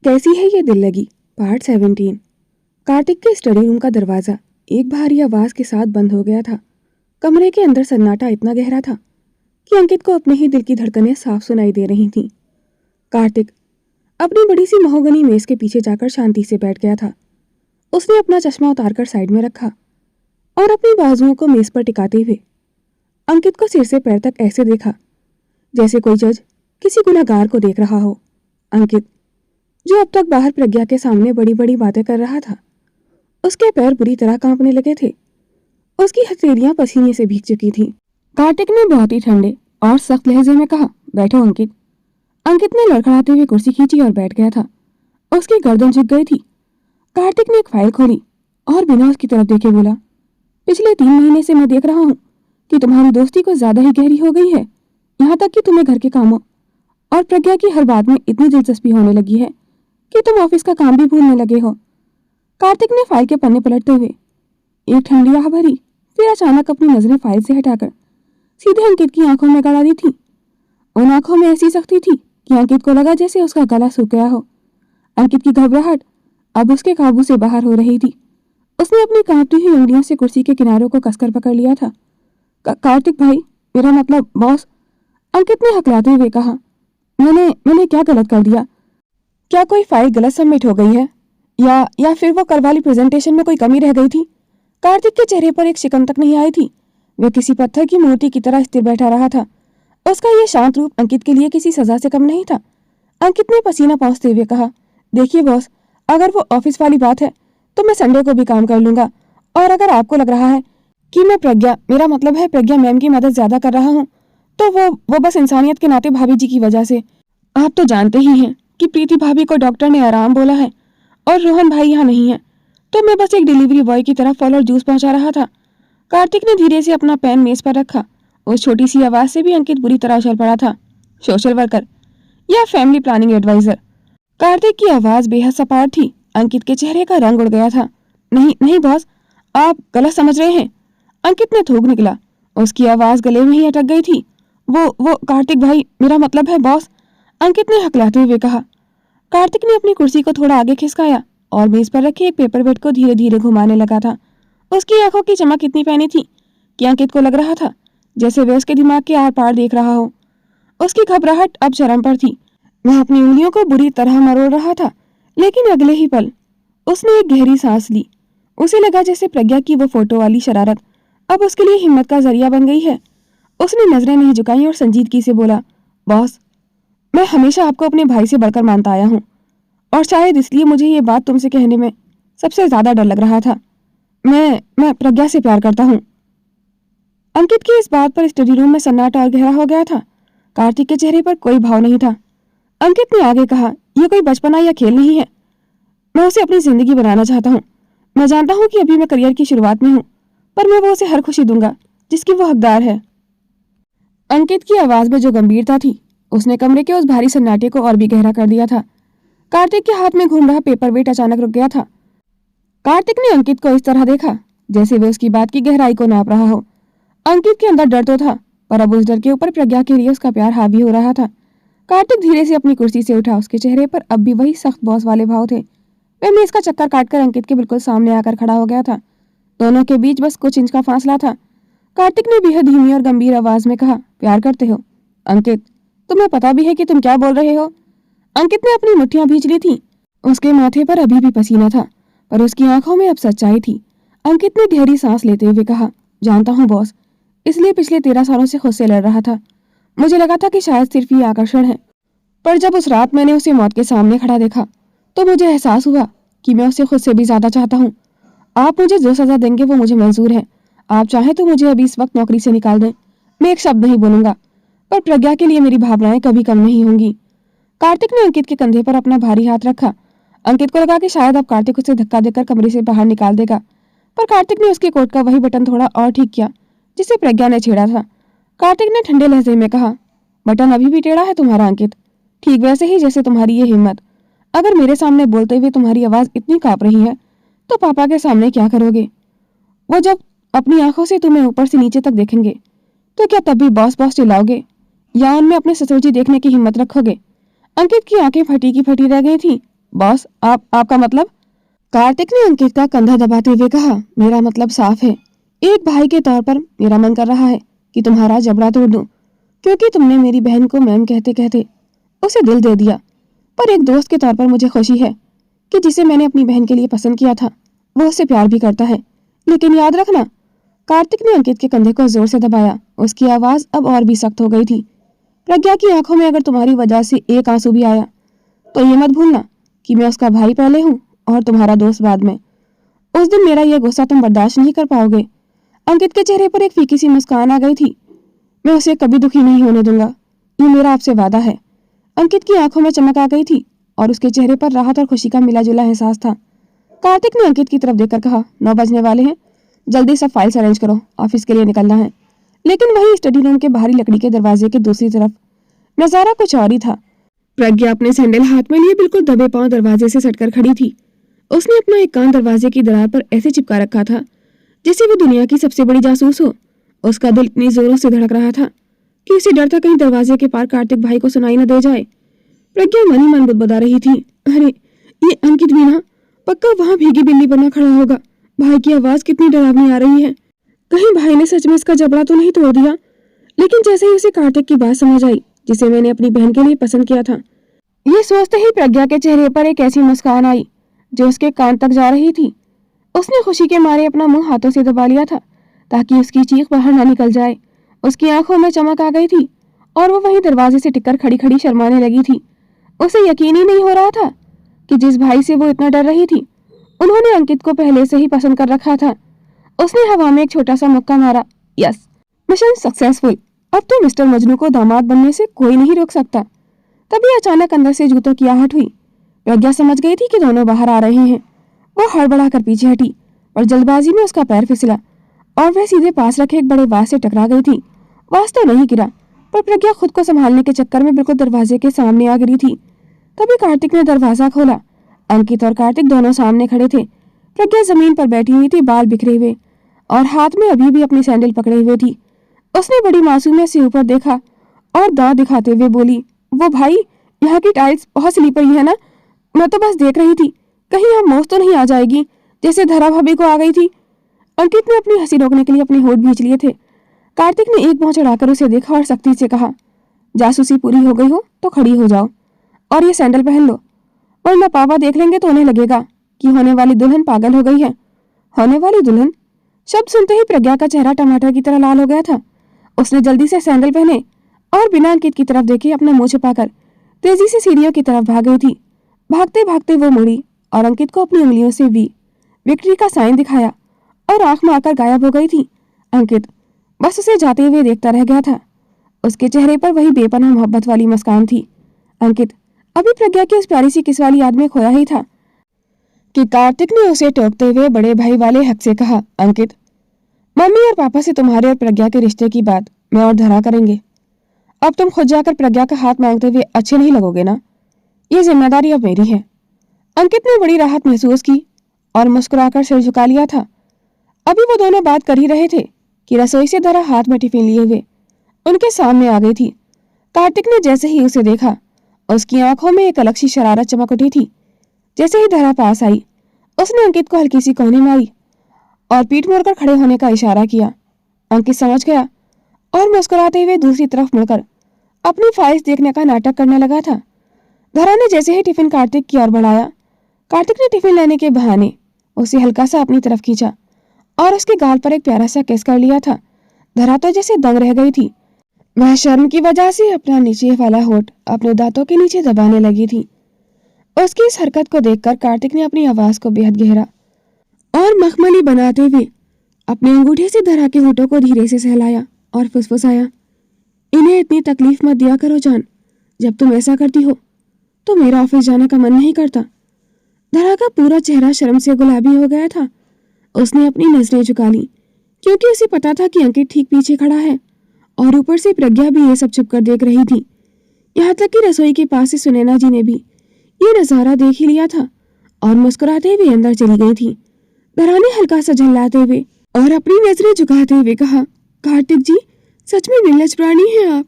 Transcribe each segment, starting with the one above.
कैसी है ये दिल लगी पार्ट 17। कार्तिक के स्टडी रूम का दरवाजा एक भारी आवाज के साथ बंद हो गया था। कमरे के अंदर सन्नाटा इतना गहरा था कि अंकित को अपने ही दिल की धड़कनें साफ सुनाई दे रही थीं। कार्तिक अपनी बड़ी सी महोगनी मेज के पीछे जाकर शांति से बैठ गया था। उसने अपना चश्मा उतारकर साइड में रखा और अपनी बाजुओं को मेज पर टिकाते हुए अंकित को सिर से पैर तक ऐसे देखा जैसे कोई जज किसी गुनहगार को देख रहा हो। अंकित जो अब तक बाहर प्रज्ञा के सामने बड़ी बड़ी बातें कर रहा था, उसके पैर बुरी तरह कांपने लगे थे। उसकी हथेलियां पसीने से भीग चुकी थीं। कार्तिक ने बहुत ही ठंडे और सख्त लहजे में कहा, बैठो अंकित। अंकित ने लड़खड़ाते हुए कुर्सी खींची और बैठ गया था। उसकी गर्दन झुक गई थी। कार्तिक ने एक फाइल खोली और बिना उसकी तरफ देखे बोला, पिछले 3 महीने से मैं देख रहा हूँ कि तुम्हारी दोस्ती कुछ ज्यादा ही गहरी हो गई है। यहाँ तक कि तुम्हें घर के कामों और प्रज्ञा की हर बात में इतनी दिलचस्पी होने लगी है कि तुम ऑफिस का काम भी भूलने लगे हो। कार्तिक ने फाइल के पन्ने पलटते हुए एक ठंडी आह भरी, फिर अचानक अपनी नजरें फाइल से हटाकर सीधे अंकित की आंखों में गड़ा दी थी। उन आंखों में ऐसी सख्ती थी कि अंकित को लगा जैसे उसका गला सूख गया हो। अंकित की घबराहट अब उसके काबू से बाहर हो रही थी। उसने अपनी कांपती हुई उंगलियों से कुर्सी के किनारों को कसकर पकड़ लिया था। कार्तिक भाई, मेरा मतलब बॉस, अंकित ने हकलाते हुए कहा, मैंने क्या गलत कर दिया? क्या कोई फाइल गलत सबमिट हो गई है या फिर वो कल वाली प्रेजेंटेशन में कोई कमी रह गई थी? कार्तिक के चेहरे पर एक शिकन तक नहीं आई थी। वह किसी पत्थर की मूर्ति की तरह स्थिर बैठा रहा था। उसका ये शांत रूप अंकित के लिए किसी सजा से कम नहीं था। अंकित ने पसीना पोंछते हुए कहा, देखिए बॉस, अगर वो ऑफिस वाली बात है तो मैं संडे को भी काम कर लूंगा। और अगर आपको लग रहा है कि मैं मेरा मतलब है प्रज्ञा मैम की मदद ज्यादा कर रहा हूँ, तो वो बस इंसानियत के नाते भाभी जी की वजह से। आप तो जानते ही हैं कि प्रीति भाभी को डॉक्टर ने आराम बोला है और रोहन भाई यहाँ नहीं है, तो मैं बस एक डिलीवरी बॉय की तरह फल और जूस पहुंचा रहा था। कार्तिक ने धीरे से अपना पेन मेज पर रखा। उस छोटी सी आवाज से भी अंकित बुरी तरह उछल पड़ा था। सोशल वर्कर या फैमिली प्लानिंग एडवाइजर? कार्तिक की आवाज बेहद सपाट थी। अंकित के चेहरे का रंग उड़ गया था। नहीं बॉस, आप गलत समझ रहे हैं। अंकित ने थूक निकला। उसकी आवाज गले में ही अटक गई थी। वो कार्तिक भाई, मेरा मतलब है बॉस, अंकित ने हकलाते हुए कहा। कार्तिक ने अपनी कुर्सी को थोड़ा आगे खिसकाया और मेज पर रखे एक पेपर वेट को धीरे धीरे घुमाने लगा था। उसकी आंखों की चमक इतनी पैनी थी कि अंकित को लग रहा था जैसे वह उसके दिमाग के आर पार देख रहा हो। उसकी घबराहट अब चरम पर थी। वह अपनी उंगलियों को बुरी तरह मरोड़ रहा था, लेकिन अगले ही पल उसने एक गहरी सांस ली। उसे लगा जैसे प्रज्ञा की वो फोटो वाली शरारत अब उसके लिए हिम्मत का जरिया बन गई है। उसने नजरें नहीं झुकाई और संजीदगी से बोला, बॉस, मैं हमेशा आपको अपने भाई से बढ़कर मानता आया हूँ और शायद इसलिए मुझे ये बात तुमसे कहने में सबसे ज्यादा डर लग रहा था। मैं प्रज्ञा से प्यार करता हूँ। अंकित की इस बात पर स्टडी रूम में सन्नाटा और गहरा हो गया था। कार्तिक के चेहरे पर कोई भाव नहीं था। अंकित ने आगे कहा, यह कोई बचपना या खेल नहीं है। मैं उसे अपनी जिंदगी बनाना चाहता हूँ। मैं जानता हूँ कि अभी मैं करियर की शुरुआत में हूँ, पर मैं वो उसे हर खुशी दूंगा जिसकी वो हकदार है। अंकित की आवाज में जो गंभीरता थी, उसने कमरे के उस भारी सन्नाटे को और भी गहरा कर दिया था। कार्तिक के हाथ में घूम रहा पेपर वेट अचानक रुक गया था। कार्तिक ने अंकित को इस तरह देखा जैसे वे उसकी बात की गहराई को नाप रहा हो। अंकित के अंदर डर तो था, पर अब उस डर के ऊपर प्रज्ञा के लिए उसका प्यार हावी हो रहा था। कार्तिक धीरे से अपनी कुर्सी से उठा। उसके चेहरे पर अब भी वही सख्त बॉस वाले भाव थे। वह मेज का चक्कर काटकर अंकित के बिल्कुल सामने आकर खड़ा हो गया था। दोनों के बीच बस कुछ इंच का फासला था। कार्तिक ने बेहद धीमी और गंभीर आवाज में कहा, प्यार करते हो अंकित? तुम्हें पता भी है कि तुम क्या बोल रहे हो? अंकित ने अपनी मुट्ठियां भींच ली थी। उसके माथे पर अभी भी पसीना था, पर उसकी आंखों में अब सच्चाई थी। अंकित ने गहरी सांस लेते हुए कहा, जानता हूँ बॉस, इसलिए पिछले 13 सालों से खुद से लड़ रहा था। मुझे लगा था कि शायद सिर्फ ये आकर्षण है, पर जब उस रात मैंने उसे मौत के सामने खड़ा देखा तो मुझे एहसास हुआ कि मैं उसे खुद से भी ज्यादा चाहता हूँ। आप मुझे जो सजा देंगे वो मुझे मंजूर है। आप चाहें तो मुझे अभी इस वक्त नौकरी से निकाल दें, मैं एक शब्द नहीं बोलूंगा, पर प्रज्ञा के लिए मेरी भावनाएं कभी कम नहीं होंगी। कार्तिक ने अंकित के कंधे पर अपना भारी हाथ रखा। अंकित को लगा कि शायद अब कार्तिक उसे धक्का देकर कमरे से बाहर निकाल देगा, पर कार्तिक ने उसके कोट का वही बटन थोड़ा और ठीक किया जिसे प्रज्ञा ने छेड़ा था। कार्तिक ने ठंडे लहजे में कहा, बटन अभी भी टेढ़ा है तुम्हारा अंकित, ठीक वैसे ही जैसे तुम्हारी ये हिम्मत। अगर मेरे सामने बोलते हुए तुम्हारी आवाज इतनी कांप रही है तो पापा के सामने क्या करोगे? वो जब अपनी आंखों से तुम्हें ऊपर से नीचे तक देखेंगे तो क्या तब भी बॉस बॉस चिल्लाओगे या उनमें अपने ससुर जी देखने की हिम्मत रखोगे? अंकित की आंखें फटी की फटी रह गई थी। बॉस, आपका मतलब? कार्तिक ने अंकित का कंधा दबाते हुए कहा, मेरा मतलब साफ है। एक भाई के तौर पर मेरा मन कर रहा है कि तुम्हारा जबड़ा तोड़ दूं, क्योंकि तुमने मेरी बहन को मैम कहते कहते उसे दिल दे दिया। पर एक दोस्त के तौर पर मुझे खुशी है कि जिसे मैंने अपनी बहन के लिए पसंद किया था वो उससे प्यार भी करता है। लेकिन याद रखना। कार्तिक ने अंकित के कंधे को जोर से दबाया। उसकी आवाज अब और भी सख्त हो गई थी। प्रज्ञा की आंखों में अगर तुम्हारी वजह से एक आंसू भी आया तो ये मत भूलना कि मैं उसका भाई पहले हूँ और तुम्हारा दोस्त बाद में। उस दिन मेरा यह गुस्सा तुम बर्दाश्त नहीं कर पाओगे। अंकित के चेहरे पर एक फीकी सी मुस्कान आ गई थी। मैं उसे कभी दुखी नहीं होने दूंगा, ये मेरा आपसे वादा है। अंकित की आंखों में चमक आ गई थी और उसके चेहरे पर राहत और खुशी का मिला जुला एहसास था। कार्तिक ने अंकित की तरफ देखकर कहा, 9 बजने वाले हैं, जल्दी सब फाइल्स अरेंज करो, ऑफिस के लिए निकलना है। लेकिन वहीं स्टडी रूम के बाहरी लकड़ी के दरवाजे के दूसरी तरफ नजारा कुछ और ही था। प्रज्ञा अपने सैंडल हाथ में लिए बिल्कुल दबे पांव दरवाजे से सटकर खड़ी थी। उसने अपना एक कान दरवाजे की दरार पर ऐसे चिपका रखा था जैसे वो दुनिया की सबसे बड़ी जासूस हो। उसका दिल इतनी जोरों से धड़क रहा था कि उसे डर था कहीं दरवाजे के पार कार्तिक भाई को सुनाई न दे जाए। प्रज्ञा मन ही मन बुदबुदा रही थी, अरे ये अंकित भी ना, पक्का वहां भीगी बिल्ली बना खड़ा होगा। भाई की आवाज कितनी डरावनी आ रही है, कहीं भाई ने सच में इसका जबड़ा तो नहीं तोड़ दिया। लेकिन जैसे ही उसे कार्तिक की बात समझ आई जिसे मैंने अपनी बहन के लिए पसंद किया था, ये सोचते ही प्रज्ञा के चेहरे पर एक ऐसी मुस्कान आई जो उसके कान तक जा रही थी। उसने खुशी के मारे अपना मुंह हाथों से दबा लिया था ताकि उसकी चीख बाहर न निकल जाए। उसकी आंखों में चमक आ गई थी और वो वहीं दरवाजे से टिककर खड़ी खड़ी शर्माने लगी थी। उसे यकीन ही नहीं हो रहा था कि जिस भाई से वो इतना डर रही थी उन्होंने अंकित को पहले से ही पसंद कर रखा था। उसने हवा में एक छोटा सा मुक्का मारा, यस, मिशन सक्सेसफुल। अब तो मिस्टर मजनू को दामाद बनने से कोई नहीं रोक सकता। तभी अचानक अंदर से जूतों की आहट हुई। प्रज्ञा समझ गई थी कि दोनों बाहर आ रहे हैं। वो हड़बड़ाकर पीछे हटी और जल्दबाजी में उसका पैर फिसला और वह सीधे पास रखे एक बड़े वास से टकरा गई थी। वास तो नहीं गिरा, पर प्रज्ञा खुद को संभालने के चक्कर में बिल्कुल दरवाजे के सामने आ गिरी थी। तभी कार्तिक ने दरवाजा खोला। अंकित और कार्तिक दोनों सामने खड़े थे। प्रज्ञा जमीन पर बैठी हुई थी, बाल बिखरे हुए, और हाथ में अभी भी अपनी सैंडल पकड़े हुए थी। उसने बड़ी मासूमियत से ऊपर देखा और दांत दिखाते हुए बोली, वो भाई, यहाँ की टाइल्स बहुत स्लीपरी है ना? मैं तो बस देख रही थी कहीं यहाँ मौत तो नहीं आ जाएगी जैसे धरा भाभी को आ गई थी। अंकित ने अपनी हंसी रोकने के लिए अपने होंठ भींच लिए थे। कार्तिक ने एक भौं चढ़ाकर उसे देखा और सख्ती से कहा, जासूसी पूरी हो गई हो तो खड़ी हो जाओ और ये सैंडल पहन लो, वरना पापा देख लेंगे तो उन्हें लगेगा कि होने वाली दुल्हन पागल हो गई है। होने वाली दुल्हन? शब्द सुनते ही प्रज्ञा का चेहरा टमाटर की तरह लाल हो गया था। उसने जल्दी से सैंडल पहने और बिना अंकित की तरफ देखे अपना मुंह छिपाकर तेजी से सीढ़ियों की तरफ भाग गई थी। भागते भागते वो मुड़ी और अंकित को अपनी उंगलियों से विक्ट्री का साइन दिखाया और आंख मारकर गायब हो गई थी। अंकित बस उसे जाते हुए देखता रह गया था। उसके चेहरे पर वही बेपनाह मोहब्बत वाली मुस्कान थी। अंकित अभी प्रज्ञा की उस प्यारी सी किस वाली याद में खोया ही था कि कार्तिक ने उसे टोकते हुए बड़े भाई वाले हक से कहा, अंकित, मम्मी और पापा से तुम्हारे और प्रज्ञा के रिश्ते की बात मैं और धरा करेंगे। अब तुम खुद जाकर प्रज्ञा का हाथ मांगते हुए अच्छे नहीं लगोगे ना? ये जिम्मेदारी अब मेरी है। अंकित ने बड़ी राहत महसूस की और मुस्कुराकर सिर झुका लिया था। अभी वो दोनों बात कर ही रहे थे कि रसोई से धरा हाथ में टिफिन लिए हुए उनके सामने आ गई थी। कार्तिक ने जैसे ही उसे देखा उसकी आंखों में एक अलग सी शरारत चमक उठी थी। जैसे ही धरा पास आई उसने अंकित को हल्की सी कोहनी मारी और पीठ मोड़कर खड़े होने का इशारा किया। अंकित समझ गया और मुस्कुराते हुए दूसरी तरफ मुड़कर अपनी फाइल्स देखने का नाटक करने लगा था। धरा ने जैसे ही टिफिन कार्तिक की ओर बढ़ाया, कार्तिक ने टिफिन लेने के बहाने उसे हल्का सा अपनी तरफ खींचा और उसके गाल पर एक प्यारा सा किस कर लिया था। धरा तो जैसे दंग रह गई थी। वह शर्म की वजह से अपना नीचे वाला होठ अपने दांतों के नीचे दबाने लगी थी। उसकी इस हरकत को देखकर कार्तिक ने अपनी आवाज को बेहद गहरा और मखमली बनाते हुए अपने अंगूठे से धरा के होठों को धीरे से सहलाया और फुसफुसाया, इन्हें इतनी तकलीफ मत दिया करो जान। जब तुम ऐसा करती हो तो मेरा ऑफिस जाने का मन नहीं करता। धरा का पूरा चेहरा शर्म से गुलाबी हो गया था। उसने अपनी नजरें झुका ली क्योंकि उसे पता था कि अंकित ठीक पीछे खड़ा है और ऊपर से प्रज्ञा भी ये सब छुपकर देख रही थी। यहाँ तक कि रसोई के पास से सुनैना जी ने भी ये नजारा देख ही लिया था और मुस्कुराते हुए अंदर चली गई थी। धरा ने हल्का सा झल्लाते हुए और अपनी नजरें झुकाते हुए कहा, कार्तिक जी, सच में निर्लज प्राणी हैं आप।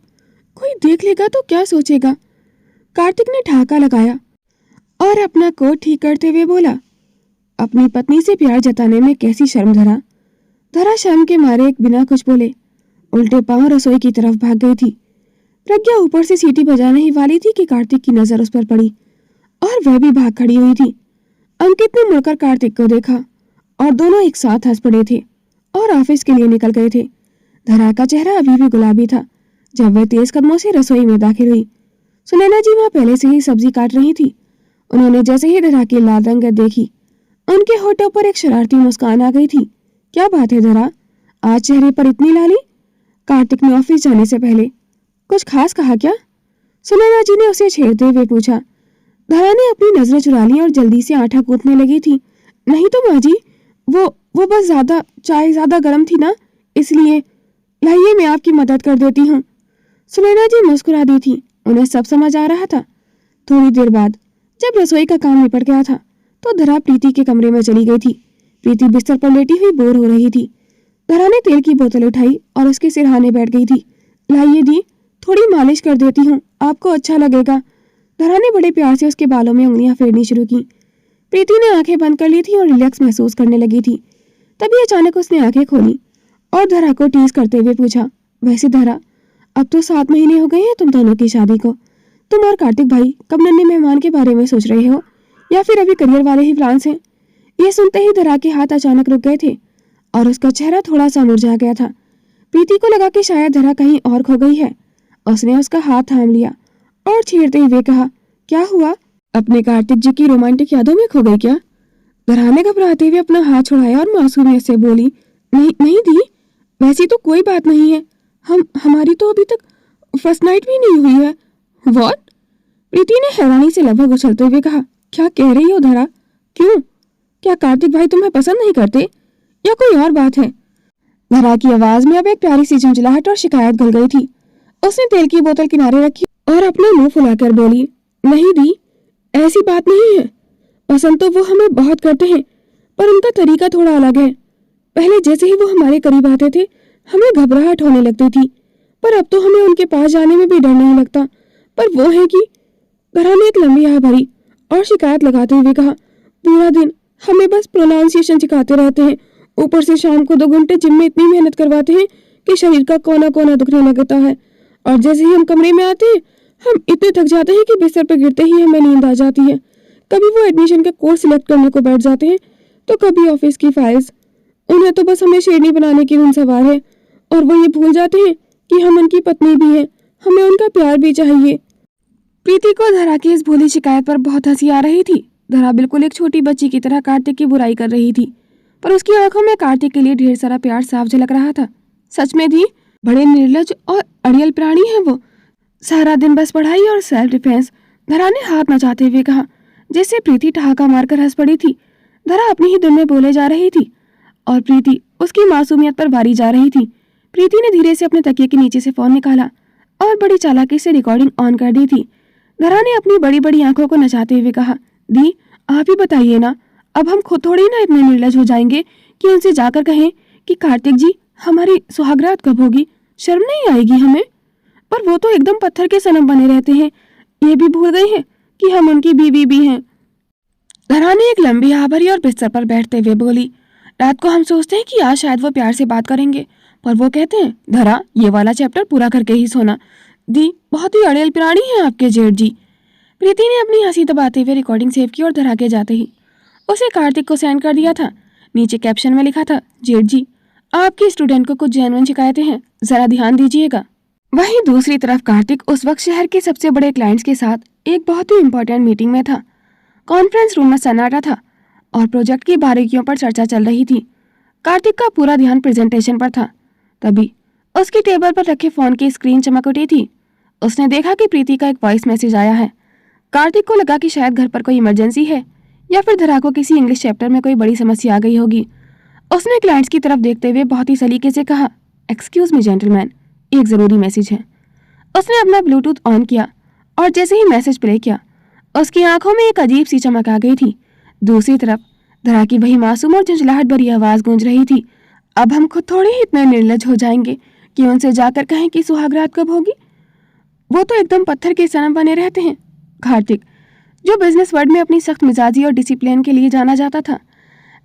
कोई देख लेगा तो क्या सोचेगा? कार्तिक ने ठहाका लगाया और अपना कोट ठीक करते हुए बोला, अपनी पत्नी से प्यार जताने में कैसी शर्म धरा। धरा शर्म के मारे बिना कुछ बोले उल्टे पांव रसोई की तरफ भाग गई थी। प्रज्ञा ऊपर से सीटी बजाने ही वाली थी कि कार्तिक की नजर उस पर पड़ी और वह भी भाग खड़ी हुई थी। अंकित ने मुड़कर कार्तिक को देखा और दोनों एक साथ हंस पड़े थे और ऑफिस के लिए निकल गए थे। धरा का चेहरा अभी भी गुलाबी था जब वह तेज कदमों से रसोई में दाखिल हुई। सुनैना जी वहां पहले से ही सब्जी काट रही थी। उन्होंने जैसे ही धरा की लाल रंगत देखी, उनके होठों पर एक शरारती मुस्कान आ गई थी। क्या बात है धरा, आज चेहरे पर इतनी लाली? कार्तिक ने ऑफिस जाने से पहले कुछ खास कहा क्या? सुनैना जी ने उसे छेड़ते हुए पूछा। धरा ने अपनी नजरें चुरा ली और जल्दी से आटा कूटने लगी थी। नहीं तो माँ जी, वो बस चाय ज्यादा गर्म थी ना, इसलिए। लाइए मैं आपकी मदद कर देती हूँ। सुनैना जी मुस्कुरा दी थी, उन्हें सब समझ आ रहा था। थोड़ी देर बाद जब रसोई का काम निपट गया था तो धरा प्रीति के कमरे में चली गई थी। प्रीति बिस्तर पर लेटी हुई बोर हो रही थी। धरा ने तेल की बोतल उठाई और उसके सिरहाने बैठ गई थी। लाइए दी, थोड़ी मालिश कर देती हूँ, आपको अच्छा लगेगा। धरा ने बड़े प्यार से उसके बालों में उंगलियां फेरनी शुरू की। प्रीति ने आंखें बंद कर ली थी और रिलैक्स महसूस करने लगी थी। तभी अचानक उसने आंखें खोली और धरा को टीज करते हुए पूछा, वैसे धरा, अब तो 7 महीने हो गए हैं तुम दोनों की शादी को। तुम और कार्तिक भाई कब नन्हे मेहमान के बारे में सोच रहे हो, या फिर अभी करियर वाले ही प्लान्स हैं? ये सुनते ही धरा के हाथ अचानक रुक गए थे और उसका चेहरा थोड़ा सा मुरझा गया था। प्रीति को लगा कि शायद धरा कहीं और खो गई है। उसने उसका हाथ थाम लिया और छेड़ते हुए कहा, क्या हुआ, अपने कार्तिक जी की रोमांटिक यादों में खो गई क्या? धरा ने घबराते हुए अपना हाथ छुड़ाया और मासूमियत से बोली, नहीं नहीं दी, वैसी तो कोई बात नहीं है। हमारी तो अभी तक फर्स्ट नाइट भी नहीं हुई है। व्हाट? प्रीति ने हैरानी से लगभग उछलते हुए कहा, क्या कह रही हो धरा? क्यों, क्या कार्तिक भाई तुम्हें पसंद नहीं करते या कोई और बात है? धरा की आवाज में अब एक प्यारी सी झुंझलाहट और शिकायत घुल गई थी। उसने तेल की बोतल किनारे रखी और अपना मुंह फुलाकर बोली, नहीं दी, ऐसी बात नहीं है। पसंद तो वो हमें बहुत करते हैं, पर उनका तरीका थोड़ा अलग है। पहले जैसे ही वो हमारे करीब आते थे हमें घबराहट होने लगती थी, पर अब तो हमें उनके पास जाने में भी डर नहीं लगता। पर वो है कि। धरा ने एक लंबी आह भरी और शिकायत लगाते हुए कहा, पूरा दिन हमें बस प्रोनाउंसिएशन सिखाते रहते हैं, ऊपर से शाम को 2 घंटे जिम में इतनी मेहनत करवाते हैं कि शरीर का कोना कोना दुखने लगता है। और जैसे ही हम कमरे में आते हैं हम इतने थक जाते हैं कि बिस्तर पर गिरते ही हमें नींद आ जाती है। कभी वो एडमिशन का कोर्स सिलेक्ट करने को बैठ जाते हैं तो कभी ऑफिस की फाइल्स। उन्हें तो बस हमें शेरनी बनाने की धुन सवार है और वो ये भूल जाते हैं कि हम उनकी पत्नी भी हैं, हमें उनका प्यार भी चाहिए। प्रीति को धरा की इस भोली शिकायत पर बहुत हंसी आ रही थी। धरा बिल्कुल एक छोटी बच्ची की तरह कार्तिक की बुराई कर रही थी, पर उसकी आंखों में कार्तिक के लिए ढेर सारा प्यार साफ झलक रहा था। सच में दी, बड़े निर्लज और अड़ियल प्राणी है वो, सारा दिन बस पढ़ाई और सेल्फ डिफेंस। धरा ने हाथ नचाते हुए कहा, जिससे प्रीति ठहाका मारकर हंस पड़ी थी। धरा अपनी ही धुन में बोले जा रही थी और प्रीति उसकी मासूमियत पर वारी जा रही थी। प्रीति ने धीरे से अपने तकिए के नीचे से फोन निकाला और बड़ी चालाकी से रिकॉर्डिंग ऑन कर दी थी। धरा ने अपनी बड़ी बड़ी आंखों को नचाते हुए कहा, दी, आप ही बताइए ना, अब हम खुद थोड़ी ना इतने निर्लज हो जाएंगे कि उनसे जाकर कहें कि कार्तिक जी हमारी सुहागरात कब होगी, शर्म नहीं आएगी हमें? पर वो तो एकदम पत्थर के सनम बने रहते हैं, ये भी भूल गए हैं कि हम उनकी बीवी भी हैं। धरा ने एक लंबी आह भरी और बिस्तर पर बैठते हुए बोली, रात को हम सोचते हैं कि आज शायद वो प्यार से बात करेंगे, पर वो कहते हैं, धरा ये वाला चैप्टर पूरा करके ही सोना। दी, बहुत ही अड़ियल प्राणी हैं आपके जेठ जी। प्रीति ने अपनी हंसी दबाते हुए रिकॉर्डिंग सेव की और धरा के जाते ही उसे कार्तिक को सेंड कर दिया था। नीचे कैप्शन में लिखा था, जेठ जी, आपकी स्टूडेंट को कुछ जेन्युइन शिकायतें हैं, जरा ध्यान दीजिएगा। वहीं दूसरी तरफ कार्तिक उस वक्त शहर के सबसे बड़े क्लाइंट्स के साथ एक बहुत ही इंपॉर्टेंट मीटिंग में था। कॉन्फ्रेंस रूम में सन्नाटा था और प्रोजेक्ट की बारीकियों पर चर्चा चल रही थी। कार्तिक का पूरा ध्यान प्रेजेंटेशन पर था। तभी उसकी टेबल पर रखे फोन की स्क्रीन चमक उठी थी। उसने देखा कि प्रीति का एक वॉइस मैसेज आया है। कार्तिक को लगा कि शायद घर पर कोई इमरजेंसी है या फिर धरा को किसी इंग्लिश चैप्टर में कोई बड़ी समस्या आ गई होगी। उसने क्लाइंट्स की तरफ देखते हुए बहुत ही सलीके से कहा, एक्सक्यूज मी जेंटलमैन, एक ज़रूरी मैसेज है। उसने अपना ब्लूटूथ ऑन किया और जैसे ही मैसेज प्ले किया उसकी आंखों में एक अजीब सी चमक आ गई थी। दूसरी तरफ धरा की वही मासूम और झंझलाहट भरी आवाज़ गूंज रही थी, अब हम खुद थोड़े ही इतने निर्लज हो जाएंगे कि उनसे जाकर कहें कि सुहागरात कब होगी। वो तो एकदम पत्थर के सनम बने रहते हैं। कार्तिक, जो बिजनेस वर्ल्ड में अपनी सख्त मिजाजी और डिसिप्लिन के लिए जाना जाता था।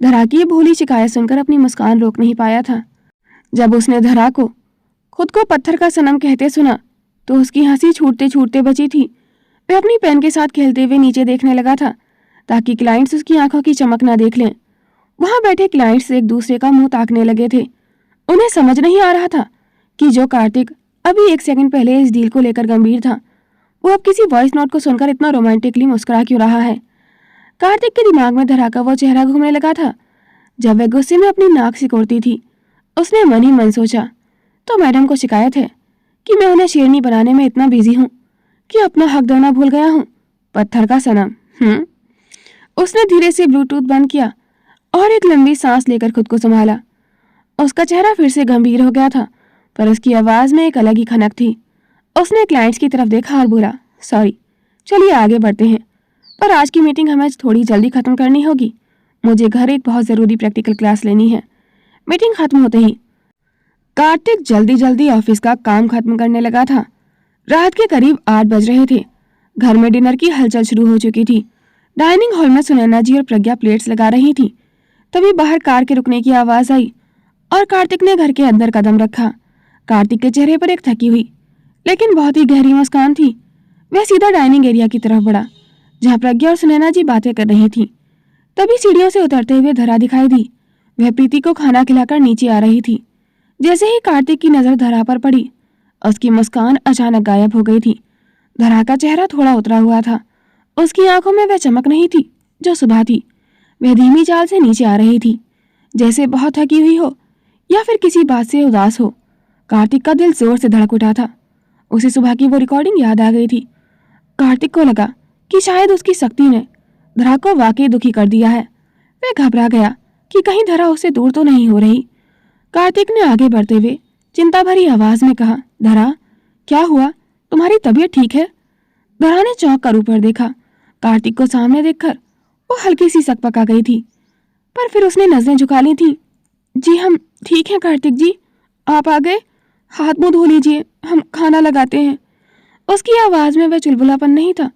धरा की ये भोली शिकायत सुनकर अपनी मुस्कान रोक नहीं पाया था। जब उसने धरा को खुद को पत्थर का सनम कहते सुना तो उसकी हंसी छूटते छूटते बची थी। वह अपनी पेन के साथ खेलते हुए नीचे देखने लगा था ताकि क्लाइंट्स उसकी आंखों की चमक ना देख लें। वहां बैठे क्लाइंट्स एक दूसरे का मुंह ताकने लगे थे। उन्हें समझ नहीं आ रहा था कि जो कार्तिक अभी एक सेकंड पहले इस डील को लेकर गंभीर था, वो अब किसी वॉइस नोट को सुनकर इतना रोमांटिकली मुस्कुरा क्यों रहा है। कार्तिक के दिमाग में धरा का वो चेहरा घूमने लगा था जब वह गुस्से में अपनी नाक सिकोड़ती थी। उसने मन ही मन सोचा, तो मैडम को शिकायत है कि मैं उन्हें शेरनी बनाने में इतना बिजी हूँ कि अपना हक देना भूल गया हूँ। पत्थर का सनम। उसने धीरे से ब्लूटूथ बंद किया और एक लंबी सांस लेकर खुद को संभाला। उसका चेहरा फिर से गंभीर हो गया था, पर उसकी आवाज में एक अलग ही खनक थी। उसने क्लाइंट्स की तरफ देखा और बोला, सॉरी, चलिए आगे बढ़ते हैं, पर आज की मीटिंग हमें थोड़ी जल्दी खत्म करनी होगी। मुझे घर एक बहुत ज़रूरी प्रैक्टिकल क्लास लेनी है। मीटिंग खत्म होते ही कार्तिक जल्दी जल्दी ऑफिस का काम खत्म करने लगा था। रात के करीब 8 बज रहे थे। घर में डिनर की हलचल शुरू हो चुकी थी। डाइनिंग हॉल में सुनैना जी और प्रज्ञा प्लेट्स लगा रही थी। तभी बाहर कार के रुकने की आवाज आई और कार्तिक ने घर के अंदर कदम रखा। कार्तिक के चेहरे पर एक थकी हुई लेकिन बहुत ही गहरी मुस्कान थी। वह सीधा डाइनिंग एरिया की तरफ बढ़ा जहाँ प्रज्ञा और सुनैना जी बातें कर रही थी। तभी सीढ़ियों से उतरते हुए धरा दिखाई दी। वह प्रीति को खाना खिलाकर नीचे आ रही थी। जैसे ही कार्तिक की नजर धरा पर पड़ी, उसकी मुस्कान अचानक गायब हो गई थी। धरा का चेहरा थोड़ा उतरा हुआ था। उसकी आंखों में वह चमक नहीं थी जो सुबह थी। वह धीमी चाल से नीचे आ रही थी, जैसे बहुत थकी हुई हो या फिर किसी बात से उदास हो। कार्तिक का दिल जोर से धड़क उठा था। उसे सुबह की वो रिकॉर्डिंग याद आ गई थी। कार्तिक को लगा कि शायद उसकी सख्ती ने धरा को वाकई दुखी कर दिया है। वह घबरा गया कि कहीं धरा उससे दूर तो नहीं हो रही। कार्तिक ने आगे बढ़ते हुए चिंता भरी आवाज में कहा, धरा, क्या हुआ? तुम्हारी तबीयत ठीक है? धरा ने चौंक कर ऊपर देखा। कार्तिक को सामने देखकर वो हल्की सी सकपका गई थी, पर फिर उसने नजरें झुका ली थी। जी हम ठीक हैं कार्तिक जी, आप आ गए? हाथ मुंह धो लीजिए, हम खाना लगाते हैं। उसकी आवाज में वह चुलबुलापन नहीं था,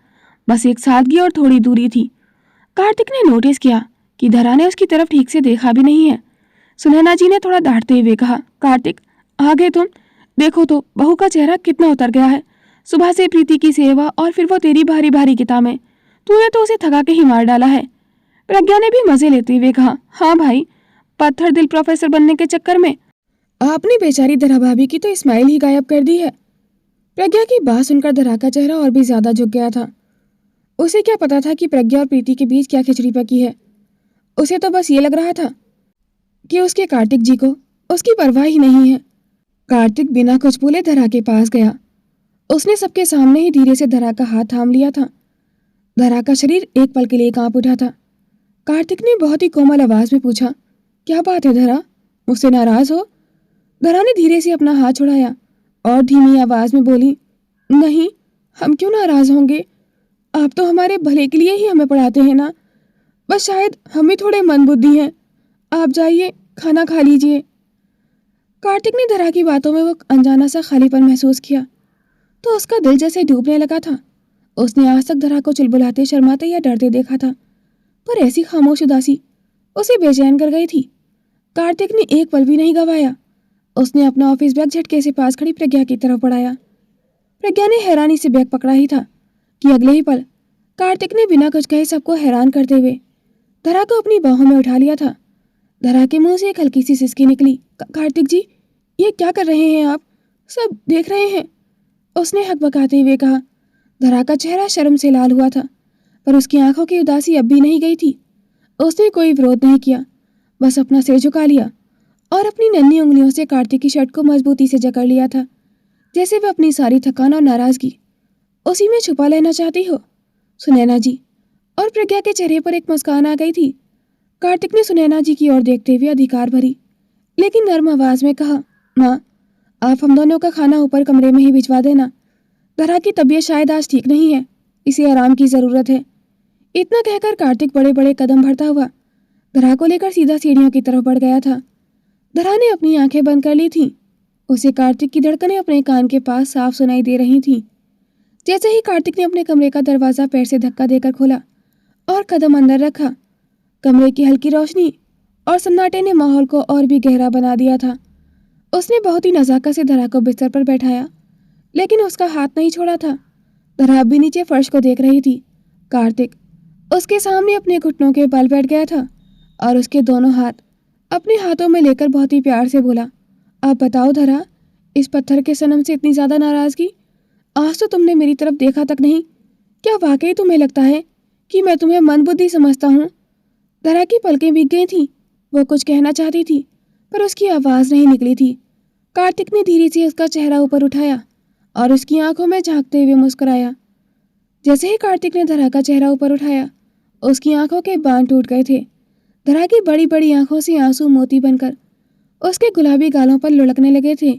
बस एक सादगी और थोड़ी दूरी थी। कार्तिक ने नोटिस किया कि धरा ने उसकी तरफ ठीक से देखा भी नहीं है। सुनैना जी ने थोड़ा डांटते हुए कहा, कार्तिक, आ गए तुम? देखो तो बहू का चेहरा कितना उतर गया है। सुबह से प्रीति की सेवा और फिर वो तेरी भारी भारी किताबें, तूने तो उसे थका के ही मार डाला है। प्रज्ञा ने भी मजे लेते हुए कहा, हाँ भाई, पत्थर दिल प्रोफेसर बनने के चक्कर में आपने बेचारी धरा भाभी की तो स्माइल ही गायब कर दी है। प्रज्ञा की बात सुनकर धरा का चेहरा और भी ज्यादा झुक गया था। उसे क्या पता था कि प्रज्ञा और प्रीति के बीच क्या खिचड़ी पकी है। उसे तो बस ये लग रहा था कि उसके कार्तिक जी को उसकी परवाह ही नहीं है। कार्तिक बिना कुछ बोले धरा के पास गया। उसने सबके सामने ही धीरे से धरा का हाथ थाम लिया था। धरा का शरीर एक पल के लिए कांप उठा था। कार्तिक ने बहुत ही कोमल आवाज में पूछा, क्या बात है धरा, मुझसे नाराज हो? धरा ने धीरे से अपना हाथ छुड़ाया और धीमी आवाज में बोली, नहीं, हम क्यों नाराज होंगे? आप तो हमारे भले के लिए ही हमें पढ़ाते हैं ना। बस शायद हम ही थोड़े मंदबुद्धि हैं। आप जाइए, खाना खा लीजिए। कार्तिक ने धरा की बातों में वो अनजाना सा खालीपन महसूस किया तो उसका दिल जैसे डूबने लगा था। उसने आज तक धरा को चुलबुलाते, शर्माते या डरते देखा था, पर ऐसी खामोश उदासी उसे बेचैन कर गई थी। कार्तिक ने एक पल भी नहीं गवाया। उसने अपना ऑफिस बैग झटके से पास खड़ी प्रज्ञा की तरफ बढ़ाया। प्रज्ञा ने हैरानी से बैग पकड़ा ही था कि अगले ही पल कार्तिक ने बिना कुछ कहे सबको हैरान करते हुए धरा को अपनी बाहों में उठा लिया था। धरा के मुंह से एक हल्की सी सिसकी निकली। कार्तिक जी, ये क्या कर रहे हैं आप? सब देख रहे हैं, उसने हकबकाते हुए कहा। धरा का चेहरा शर्म से लाल हुआ था, पर उसकी आंखों की उदासी अब भी नहीं गई थी। उसने कोई विरोध नहीं किया, बस अपना सिर झुका लिया और अपनी नन्ही उंगलियों से कार्तिक की शर्ट को मजबूती से जकड़ लिया था, जैसे वह अपनी सारी थकान और नाराजगी उसी में छुपा लेना चाहती हो। सुनैना जी और प्रज्ञा के चेहरे पर एक मुस्कान आ गई थी। कार्तिक ने सुनैना जी की ओर देखते हुए अधिकार भरी लेकिन नर्म आवाज में कहा, माँ, आप हम दोनों का खाना ऊपर कमरे में ही भिजवा देना। धरा की तबीयत शायद आज ठीक नहीं है, इसे आराम की जरूरत है। इतना कहकर कार्तिक बड़े बड़े कदम भरता हुआ धरा को लेकर सीधा सीढ़ियों की तरफ बढ़ गया था। धरा ने अपनी आंखें बंद कर ली थीं। उसे कार्तिक की धड़कनें अपने कान के पास साफ सुनाई दे रही थीं। जैसे ही कार्तिक ने अपने कमरे का दरवाजा पैर से धक्का देकर खोला और कदम अंदर रखा, कमरे की हल्की रोशनी और सन्नाटे ने माहौल को और भी गहरा बना दिया था। उसने बहुत ही नजाकत से धरा को बिस्तर पर बैठाया, लेकिन उसका हाथ नहीं छोड़ा था। धरा भी नीचे फर्श को देख रही थी। कार्तिक उसके सामने अपने घुटनों के बल बैठ गया था और उसके दोनों हाथ अपने हाथों में लेकर बहुत ही प्यार से बोला, अब बताओ धरा, इस पत्थर के सनम से इतनी ज्यादा नाराजगी? आज तो तुमने मेरी तरफ देखा तक नहीं। क्या वाकई तुम्हें लगता है कि मैं तुम्हें मंदबुद्धि समझता हूँ? धरा की पलकें भीग गई थीं। वो कुछ कहना चाहती थी पर उसकी आवाज़ नहीं निकली थी। कार्तिक ने धीरे से उसका चेहरा ऊपर उठाया और उसकी आंखों में झांकते हुए मुस्कुराया। जैसे ही कार्तिक ने धरा का चेहरा ऊपर उठाया, उसकी आंखों के बांध टूट गए थे। धरा की बड़ी बड़ी आंखों से आंसू मोती बनकर उसके गुलाबी गालों पर लुढ़कने लगे थे।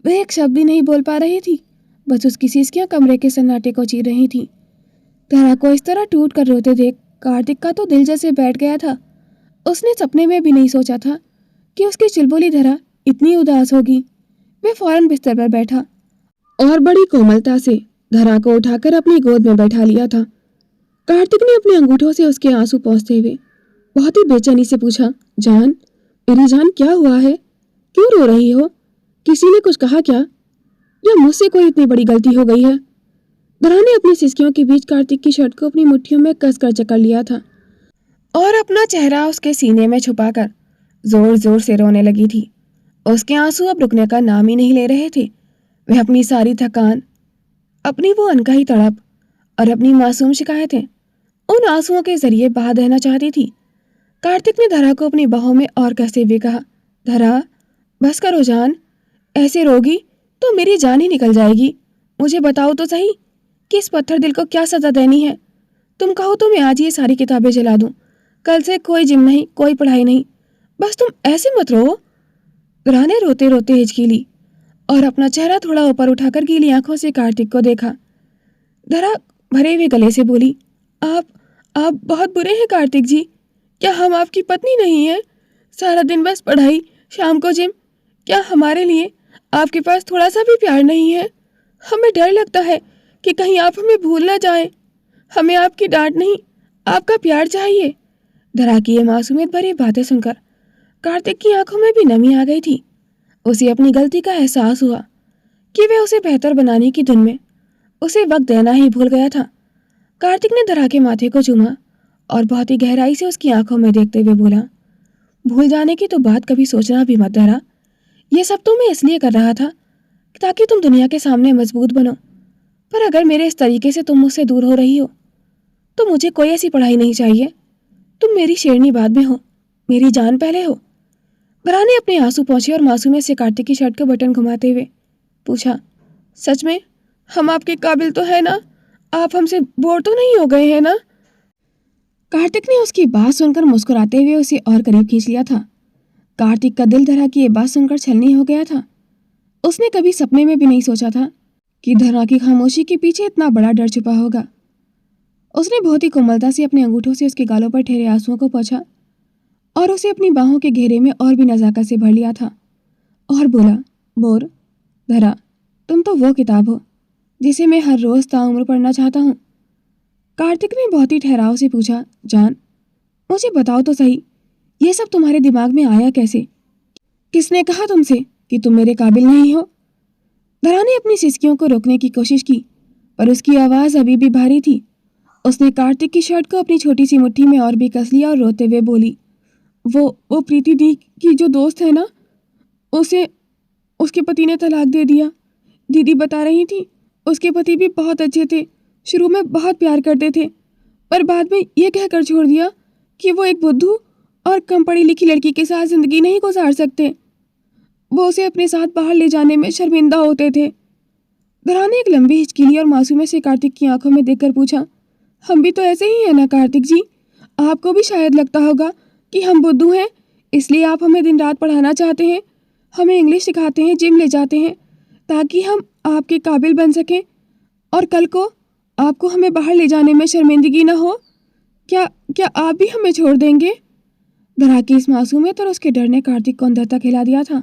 वह एक शब्द भी नहीं बोल पा रही थी, बस उसकी सिसकियां कमरे के सन्नाटे को चीर रही थी। धरा को इस तरह टूट कर रोते देख कार्तिक का तो दिल जैसे बैठ गया था। उसने सपने में भी नहीं सोचा था कि उसकी चुलबुली धरा इतनी उदास होगी। वह फौरन बिस्तर पर बैठा और बड़ी कोमलता से धरा को उठाकर अपनी गोद में बैठा लिया था। कार्तिक ने अपने अंगूठों से उसके आंसू पोंछते हुए बहुत ही बेचैनी से पूछा, जान, मेरी जान, क्या हुआ है? क्यों रो रही हो? किसी ने कुछ कहा क्या, या मुझसे कोई इतनी बड़ी गलती हो गई है? धरा ने अपनी सिसकियों के बीच कार्तिक की शर्ट को अपनी मुट्ठियों में कसकर जकड़ लिया था और अपना चेहरा उसके सीने में छुपाकर जोर जोर से रोने लगी थी। उसके आंसू अब रुकने का नाम ही नहीं ले रहे थे। वह अपनी सारी थकान, अपनी वो अनकही तड़प और अपनी मासूम शिकायतें उन आंसुओं के जरिए बहा देना चाहती थी। कार्तिक ने धरा को अपनी बाहों में और कसते हुए कहा, धरा, बस करो जान, ऐसे रोगी तो मेरी जान ही निकल जाएगी। मुझे बताओ तो सही कि इस पत्थर दिल को क्या सजा देनी है? तुम कहो तो मैं आज ये सारी किताबें जला दूं। कल से कोई जिम नहीं, कोई पढ़ाई नहीं, बस तुम ऐसे मत रो। धरा ने रोते रोते हिचकी ली और अपना चेहरा थोड़ा ऊपर उठाकर गीली आंखों से कार्तिक को देखा। धरा भरे हुए गले से बोली, आप बहुत बुरे हैं कार्तिक जी। क्या हम आपकी पत्नी नहीं हैं? सारा दिन बस पढ़ाई, शाम को जिम। क्या हमारे लिए आपके पास थोड़ा सा भी प्यार नहीं है? हमें डर लगता है कि कहीं आप हमें भूल ना जाए। हमें आपकी डांट नहीं, आपका प्यार चाहिए। धरा की ये मासूमियत भरी बातें सुनकर कार्तिक की आंखों में भी नमी आ गई थी। उसे अपनी गलती का एहसास हुआ कि वह उसे बेहतर बनाने की धुन में उसे वक्त देना ही भूल गया था। कार्तिक ने धरा के माथे को चूमा और बहुत ही गहराई से उसकी आंखों में देखते हुए बोला, भूल जाने की तो बात कभी सोचना भी मत धरा। ये सब तो मैं इसलिए कर रहा था ताकि तुम दुनिया के सामने मजबूत बनो। पर अगर मेरे इस तरीके से तुम मुझसे दूर हो रही हो तो मुझे कोई ऐसी पढ़ाई नहीं चाहिए। तुम मेरी शेरनी बाद में हो, मेरी जान पहले हो। धरा ने अपने आंसू पोंछे और मासूमियत से कार्तिक की शर्ट का बटन घुमाते हुए पूछा, सच में हम आपके काबिल तो है ना? आप हमसे बोर तो नहीं हो गए हैं ना? कार्तिक ने उसकी बात सुनकर मुस्कुराते हुए उसे और करीब खींच लिया था। कार्तिक का दिल धरा की ये बात सुनकर छलनी हो गया था। उसने कभी सपने में भी नहीं सोचा था कि धरा की खामोशी के पीछे इतना बड़ा डर छुपा होगा। उसने बहुत ही कोमलता से अपने अंगूठों से उसके गालों पर ठहरे आंसुओं को पोंछा और उसे अपनी बाहों के घेरे में और भी नजाकत से भर लिया था और बोला, बोर, धरा, तुम तो वो किताब हो जिसे मैं हर रोज ताउम्र पढ़ना चाहता हूँ। कार्तिक ने बहुत ही ठहराव से पूछा, जान, मुझे बताओ तो सही, ये सब तुम्हारे दिमाग में आया कैसे? किसने कहा तुमसे कि तुम मेरे काबिल नहीं हो? धरा ने अपनी सिसकियों को रोकने की कोशिश की पर उसकी आवाज़ अभी भी भारी थी। उसने कार्तिक की शर्ट को अपनी छोटी सी मुट्ठी में और भी कस लिया और रोते हुए बोली, वो प्रीति दी की जो दोस्त है ना, उसे उसके पति ने तलाक दे दिया। दीदी बता रही थी उसके पति भी बहुत अच्छे थे, शुरू में बहुत प्यार करते थे, पर बाद में ये कहकर छोड़ दिया कि वो एक बुद्धू और कम पढ़ी लिखी लड़की के साथ जिंदगी नहीं गुजार सकते। वो उसे अपने साथ बाहर ले जाने में शर्मिंदा होते थे। धरा ने एक लंबी हिचकी ली और मासूमियत से कार्तिक की आंखों में देखकर पूछा, हम भी तो ऐसे ही हैं ना कार्तिक जी? आपको भी शायद लगता होगा कि हम बुद्धू हैं, इसलिए आप हमें दिन रात पढ़ाना चाहते हैं, हमें इंग्लिश सिखाते हैं, जिम ले जाते हैं ताकि हम आपके काबिल बन सकें और कल को आपको हमें बाहर ले जाने में शर्मिंदगी ना हो। क्या आप भी हमें छोड़ देंगे? धरा की इस मासूमियत और उसके डर ने कार्तिक को अंदर तक हिला दिया था।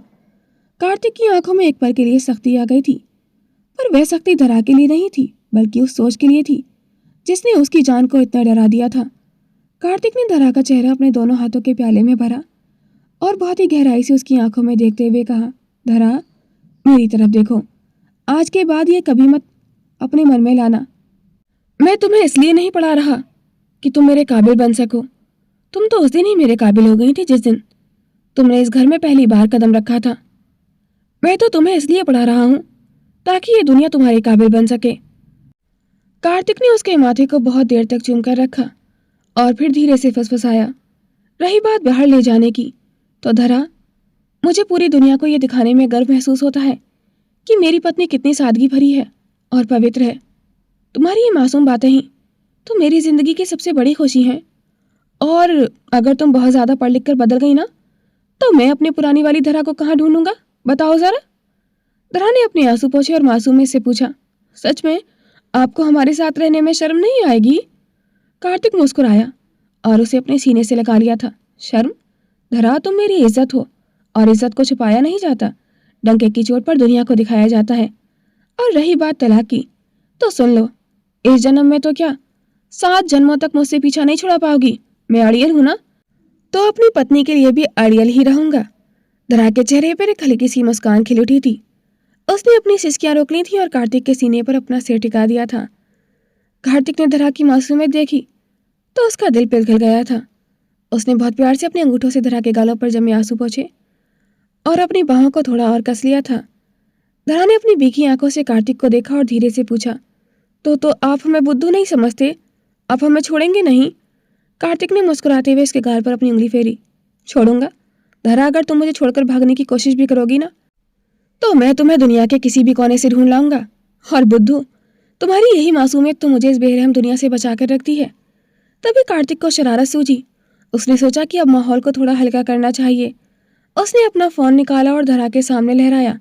कार्तिक की आंखों में एक पल के लिए सख्ती आ गई थी, पर वह सख्ती धरा के लिए नहीं थी, बल्कि उस सोच के लिए थी जिसने उसकी जान को इतना डरा दिया था। कार्तिक ने धरा का चेहरा अपने दोनों हाथों के प्याले में भरा और बहुत ही गहराई से उसकी आंखों में देखते हुए कहा, धरा, मेरी तरफ देखो। आज के बाद ये कभी मत अपने मन में लाना। मैं तुम्हें इसलिए नहीं पढ़ा रहा कि तुम मेरे काबिल बन सको। तुम तो उस दिन ही मेरे काबिल हो गई थी जिस दिन तुमने इस घर में पहली बार कदम रखा था। मैं तो तुम्हें इसलिए पढ़ा रहा हूं ताकि ये दुनिया तुम्हारे काबिल बन सके। कार्तिक ने उसके माथे को बहुत देर तक चूम कर रखा और फिर धीरे से फुसफुसाया, रही बात बाहर ले जाने की, तो धरा, मुझे पूरी दुनिया को ये दिखाने में गर्व महसूस होता है कि मेरी पत्नी कितनी सादगी भरी है और पवित्र है। तुम्हारी ये मासूम बातें ही तो मेरी जिंदगी की सबसे बड़ी खुशी हैं। और अगर तुम बहुत ज़्यादा पढ़ लिख कर बदल गई ना, तो मैं अपनी पुरानी वाली धरा को कहाँ ढूंढूंगा, बताओ ज़रा। धरा ने अपने आंसू पोंछे और मासूमी से पूछा, सच में आपको हमारे साथ रहने में शर्म नहीं आएगी? कार्तिक मुस्कुराया और उसे अपने सीने से लगा लिया था। शर्म? धरा, तुम मेरी इज्जत हो और इज्जत को छुपाया नहीं जाता, डंके की चोट पर दुनिया को दिखाया जाता है। और रही बात तलाक की, तो सुन लो, इस जन्म में तो क्या 7 जन्मों तक मुझसे पीछा नहीं छुड़ा पाओगी। मैं अड़ियल हूं ना, तो अपनी पत्नी के लिए भी अड़ियल ही रहूंगा। धरा के चेहरे पर एक हल्की सी मुस्कान खिल उठी थी। उसने अपनी सिसकियां रोक ली थी और कार्तिक के सीने पर अपना सिर टिका दिया था। कार्तिक ने धरा की मासूमियत देखी तो उसका दिल पिघल गया था। उसने बहुत प्यार से अपने अंगूठों से धरा के गालों पर जमे आंसू पोंछे और अपनी बाहों को थोड़ा और कस लिया था। धरा ने अपनी बीखी आंखों से कार्तिक को देखा और धीरे से पूछा, तो आप हमें बुद्धू नहीं समझते? आप हमें छोड़ेंगे नहीं? कार्तिक ने मुस्कुराते हुए उसके गाल पर अपनी उंगली फेरी। छोड़ूंगा? धरा, अगर तुम मुझे छोड़कर भागने की कोशिश भी करोगी ना, तो मैं तुम्हें दुनिया के किसी भी कोने से ढूंढ लाऊंगा। और बुद्धू, तुम्हारी यही मासूमियत तो मुझे इस बेरहम दुनिया से बचा कर रखती है। तभी कार्तिक को शरारत सूझी। उसने सोचा कि अब माहौल को थोड़ा हल्का करना चाहिए। उसने अपना फोन निकाला और धरा के सामने लहराया।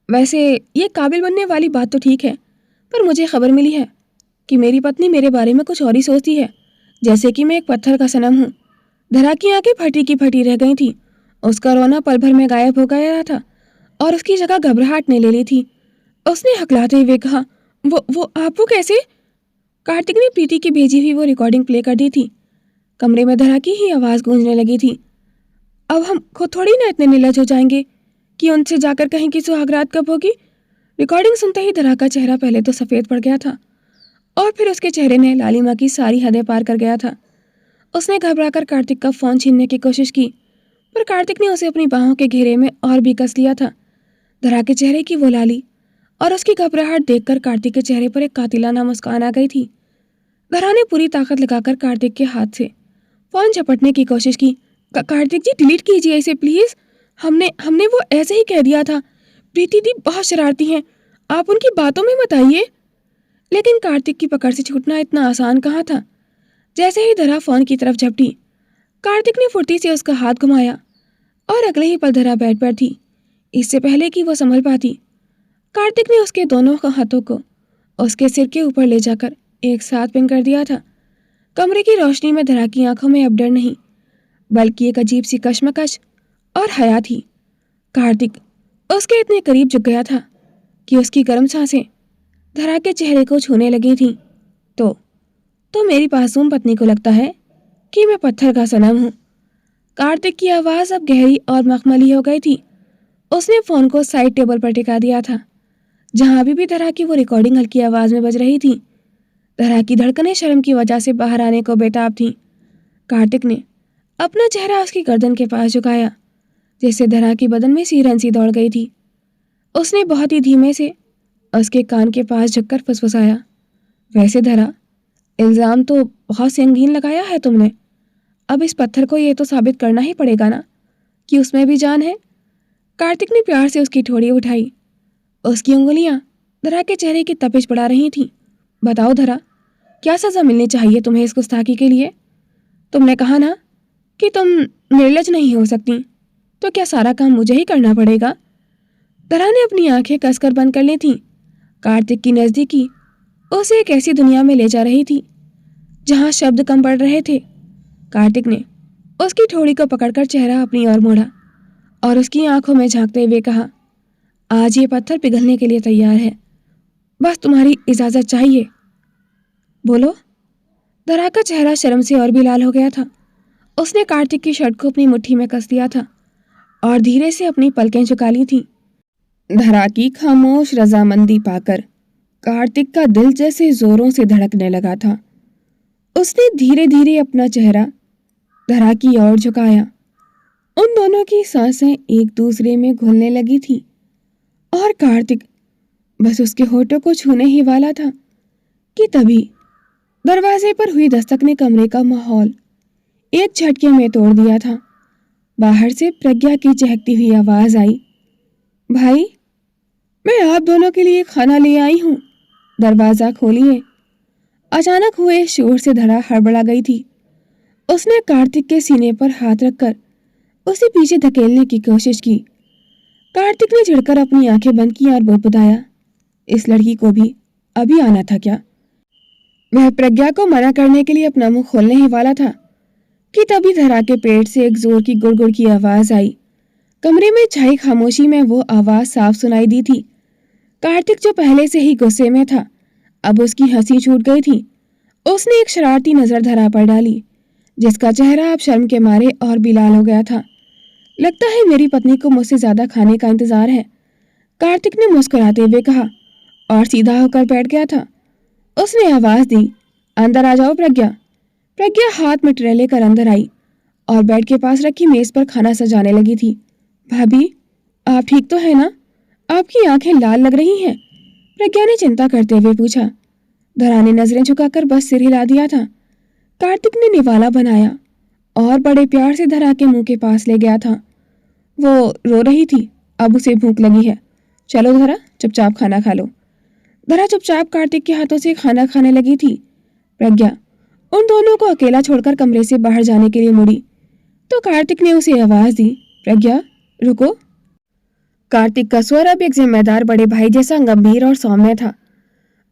वैसे ये काबिल बनने वाली बात तो ठीक है, पर मुझे खबर मिली है कि मेरी पत्नी मेरे बारे में कुछ और ही सोचती है, जैसे कि मैं एक पत्थर का सनम हूँ। धरा की आंखें फटी की फटी रह गई थी। उसका रोना पल भर में गायब हो गया था और उसकी जगह घबराहट ने ले ली थी। उसने हकलाते हुए कहा, वो आप वो कैसे? कार्तिक ने प्रीति की भेजी हुई वो रिकॉर्डिंग प्ले कर दी थी। कमरे में धरा की ही आवाज़ गूंजने लगी थी। अब हम खुद थोड़ी ना इतने निर्लज हो जाएंगे कि उनसे जाकर कहीं की सुहागरात कब होगी। रिकॉर्डिंग सुनते ही धरा का चेहरा पहले तो सफ़ेद पड़ गया था और फिर उसके चेहरे ने लालिमा की सारी हदें पार कर गया था। उसने घबराकर कार्तिक का फ़ोन छीनने की कोशिश की, पर कार्तिक ने उसे अपनी बाहों के घेरे में और भी कस लिया था। धरा के चेहरे की वो लाली और उसकी घबराहट देखकर कार्तिक के चेहरे पर एक कातिलाना मुस्कान आ गई थी। धरा ने पूरी ताकत लगाकर कार्तिक के हाथ से फ़ोन झपटने की कोशिश की। कार्तिक जी, डिलीट कीजिए इसे प्लीज़। हमने वो ऐसे ही कह दिया था। प्रीति दी बहुत शरारती हैं, आप उनकी बातों में मत आइए। लेकिन कार्तिक की पकड़ से छूटना इतना आसान कहाँ था। जैसे ही धरा फ़ोन की तरफ झपटी, कार्तिक ने फुर्ती से उसका हाथ घुमाया और अगले ही पल धरा बेड पर थी। इससे पहले कि वो संभल पाती, कार्तिक ने उसके दोनों हाथों को उसके सिर के ऊपर ले जाकर एक साथ पिन कर दिया था। कमरे की रोशनी में धरा की आंखों में अब डर नहीं, बल्कि एक अजीब सी कश्मकश और हया थी। कार्तिक उसके इतने करीब झुक गया था कि उसकी गर्म सांसें धरा के चेहरे को छूने लगी थीं। तो मेरी मासूम पत्नी को लगता है कि मैं पत्थर का सनम हूँ। कार्तिक की आवाज़ अब गहरी और मखमली हो गई थी। उसने फ़ोन को साइड टेबल पर टिका दिया था, जहाँ अभी भी धरा की वो रिकॉर्डिंग हल्की आवाज़ में बज रही थी। धरा की धड़कनें शर्म की वजह से बाहर आने को बेताब थीं। कार्तिक ने अपना चेहरा उसकी गर्दन के पास झुकाया, जिससे धरा की बदन में सिरहन सी दौड़ गई थी। उसने बहुत ही धीमे से उसके कान के पास झुककर फुसफुसाया, वैसे धरा, इल्ज़ाम तो बहुत संगीन लगाया है तुमने। अब इस पत्थर को ये तो साबित करना ही पड़ेगा ना कि उसमें भी जान है। कार्तिक ने प्यार से उसकी ठोड़ी उठाई। उसकी उंगलियां धरा के चेहरे की तपिश बढ़ा रही थीं। बताओ धरा, क्या सज़ा मिलनी चाहिए तुम्हें इस गुस्ताखी के लिए? तुमने कहा ना कि तुम निर्लज नहीं हो सकती, तो क्या सारा काम मुझे ही करना पड़ेगा? धरा ने अपनी आंखें कसकर बंद कर ली थीं। कार्तिक की नज़दीकी उसे एक ऐसी दुनिया में ले जा रही थी जहां शब्द कम पड़ रहे थे। कार्तिक ने उसकी ठोड़ी को पकड़कर चेहरा अपनी ओर मोड़ा और उसकी आंखों में झांकते हुए कहा, आज ये पत्थर पिघलने के लिए तैयार है बस तुम्हारी इजाजत चाहिए। बोलो। धरा का चेहरा शर्म से और भी लाल हो गया था। उसने कार्तिक की शर्ट को अपनी मुट्ठी में कस दिया था और धीरे से अपनी पलकें झुका ली थीं। धरा की खामोश रजामंदी पाकर कार्तिक का दिल जैसे जोरों से धड़कने लगा था। उसने धीरे धीरे अपना चेहरा धरा की ओर झुकाया। उन दोनों की सांसें एक दूसरे में घुलने लगी थीं और कार्तिक बस उसके होठों को छूने ही वाला था कि तभी दरवाजे पर हुई दस्तक ने कमरे का माहौल एक झटके में तोड़ दिया था। बाहर से प्रज्ञा की चहकती हुई आवाज आई, भाई, मैं आप दोनों के लिए खाना ले आई हूँ, दरवाजा खोलिए। अचानक हुए शोर से धरा हड़बड़ा गई थी। उसने कार्तिक के सीने पर हाथ रखकर उसे पीछे धकेलने की कोशिश की। कार्तिक ने चिढ़कर अपनी आंखें बंद की और बुदबुदाया, इस लड़की को भी अभी आना था क्या? वह प्रज्ञा को मना करने के लिए अपना मुंह खोलने ही वाला था कि तभी धरा के पेट से एक जोर की गुड़गुड़ की आवाज आई। कमरे में छाई खामोशी में वो आवाज साफ सुनाई दी थी। कार्तिक जो पहले से ही गुस्से में था, अब उसकी हंसी छूट गई थी। उसने एक शरारती नजर धरा पर डाली, जिसका चेहरा अब शर्म के मारे और भी लाल हो गया था। लगता है मेरी पत्नी को मुझसे ज्यादा खाने का इंतजार है, कार्तिक ने मुस्कुराते हुए कहा और सीधा होकर बैठ गया था। उसने आवाज दी, अंदर आ जाओ प्रज्ञा। प्रज्ञा हाथ में ट्रे लेकर अंदर आई और बेड के पास रखी मेज पर खाना सजाने लगी थी। भाभी, आप ठीक तो है ना? आपकी आंखें लाल लग रही हैं, प्रज्ञा ने चिंता करते हुए पूछा। धरा ने नजरें झुकाकर बस सिर हिला दिया था। कार्तिक ने निवाला बनाया और बड़े प्यार से धरा के मुंह के पास ले गया था। वो रो रही थी, अब उसे भूख लगी है। चलो धरा, चुपचाप खाना खा लो। धरा चुपचाप कार्तिक के हाथों से खाना खाने लगी थी। प्रज्ञा उन दोनों को अकेला छोड़कर कमरे से बाहर जाने के लिए मुड़ी तो कार्तिक ने उसे आवाज दी, प्रज्ञा रुको। कार्तिक का स्वर अब एक जिम्मेदार बड़े भाई जैसा गंभीर और सौम्य था।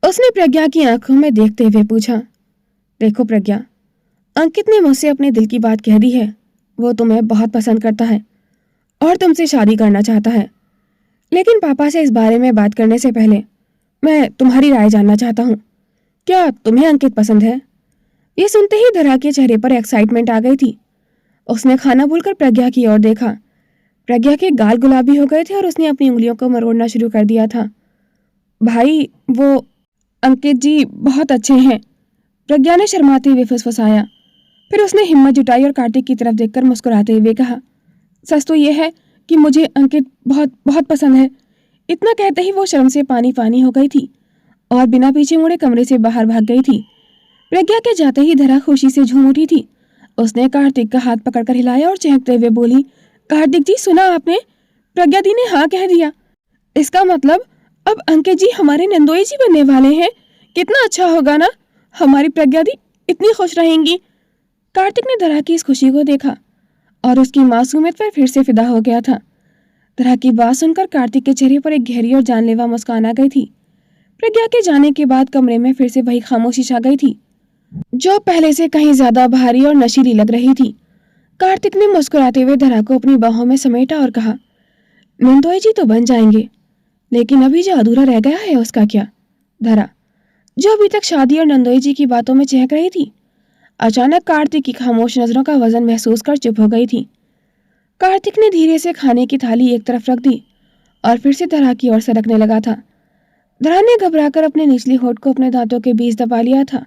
उसने प्रज्ञा की आंखों में देखते हुए पूछा, देखो प्रज्ञा, अंकित ने मुझसे अपने दिल की बात कह दी है। वो तुम्हें बहुत पसंद करता है और तुमसे शादी करना चाहता है। लेकिन पापा से इस बारे में बात करने से पहले मैं तुम्हारी राय जानना चाहता हूँ। क्या तुम्हें अंकित पसंद है? ये सुनते ही धरा के चेहरे पर एक्साइटमेंट आ गई थी। उसने खाना भूलकर प्रज्ञा की ओर देखा। प्रज्ञा के गाल गुलाबी हो गए थे और उसने अपनी उंगलियों को मरोड़ना शुरू कर दिया था। भाई, वो अंकित जी बहुत अच्छे हैं, प्रज्ञा ने शर्माते हुए फुसफुसाया। फिर उसने हिम्मत जुटाई और कार्तिक की तरफ देखकर मुस्कुराते हुए कहा, सच तो यह है कि मुझे अंकित बहुत बहुत पसंद है। इतना कहते ही वो शर्म से पानी पानी हो गई थी और बिना पीछे मुड़े कमरे से बाहर भाग गई थी। प्रज्ञा के जाते ही धरा खुशी से झूम उठी थी। उसने कार्तिक का हाथ पकड़कर हिलाया और चहकते हुए बोली, कार्तिक जी, सुना आपने? प्रज्ञा दी ने हाँ कह दिया। इसका मतलब अब अंकित जी हमारे नंदोई जी बनने वाले हैं। कितना अच्छा होगा ना, हमारी प्रज्ञा दी इतनी खुश रहेंगी। कार्तिक ने धरा की इस खुशी को देखा और उसकी मासूमियत पर फिर से फिदा हो गया था। धरा की बात सुनकर कार्तिक के चेहरे पर एक गहरी और जानलेवा मुस्कान आ गई थी। प्रज्ञा के जाने के बाद कमरे में फिर से वही खामोशी छा गई थी, जो पहले से कहीं ज्यादा भारी और नशीली लग रही थी। कार्तिक ने मुस्कुराते हुए धरा को अपनी बाहों में समेटा और कहा, नंदोई जी तो बन जाएंगे, लेकिन अभी जो अधूरा रह गया है उसका क्या? धरा, जो अभी तक शादी और नंदोई जी की बातों में चहक रही थी, अचानक कार्तिक की खामोश नजरों का वजन महसूस कर चुप हो गई थी। कार्तिक ने धीरे से खाने की थाली एक तरफ रख दी और फिर से धरा की ओर सरकने लगा था। धरा ने घबराकर अपने निचले होठ को अपने दांतों के बीच दबा लिया था।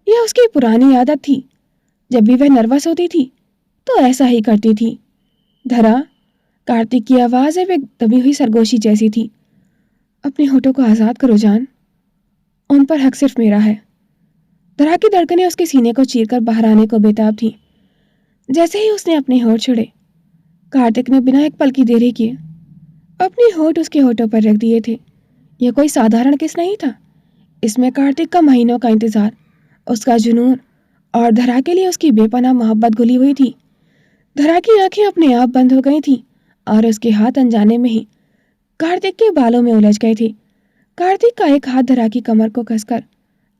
यह उसकी पुरानी आदत थी। जब भी वह नर्वस होती थी तो ऐसा ही करती थी। धरा, कार्तिक की आवाज अब एक दबी हुई सरगोशी जैसी थी। अपने होठों को आजाद करो जान, उन पर हक सिर्फ मेरा है। धरा की धड़कनें उसके सीने को चीरकर बाहर आने को बेताब थी। जैसे ही उसने अपने होठ छुड़े, कार्तिक ने बिना एक पल की देरी किए अपने होठ उसके होठों पर रख दिए थे। यह कोई साधारण किस नहीं था। इसमें कार्तिक का महीनों का इंतजार, उसका जुनून और धरा के लिए उसकी बेपनाह मोहब्बत घुली हुई थी। धरा की आंखें अपने आप बंद हो गई थीं और उसके हाथ अनजाने में ही कार्तिक के बालों में उलझ गए थे। कार्तिक का एक हाथ धरा की कमर को कसकर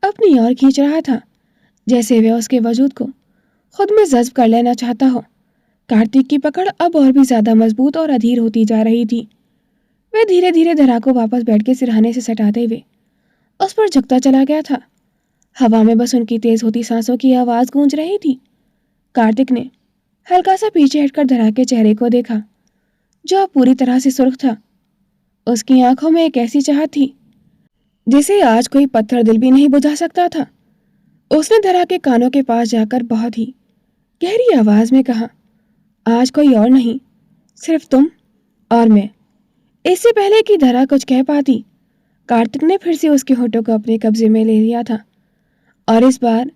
अपनी ओर खींच रहा था, जैसे वह उसके वजूद को खुद में जज्ब कर लेना चाहता हो। कार्तिक की पकड़ अब और भी ज्यादा मजबूत और अधीर होती जा रही थी। वह धीरे धीरे धरा को वापस बेड के सिरहाने से सटाते हुए उस पर झुकता चला गया था। हवा में बस उनकी तेज होती सांसों की आवाज गूंज रही थी। कार्तिक ने हल्का सा पीछे हटकर धरा के चेहरे को देखा, जो अब पूरी तरह से सुर्ख था। उसकी आंखों में एक ऐसी चाहत थी जिसे आज कोई पत्थर दिल भी नहीं बुझा सकता था। उसने धरा के कानों के पास जाकर बहुत ही गहरी आवाज में कहा, आज कोई और नहीं, सिर्फ तुम और मैं। इससे पहले कि धरा कुछ कह पाती, कार्तिक ने फिर से उसके होठों को अपने कब्जे में ले लिया था, और इस बार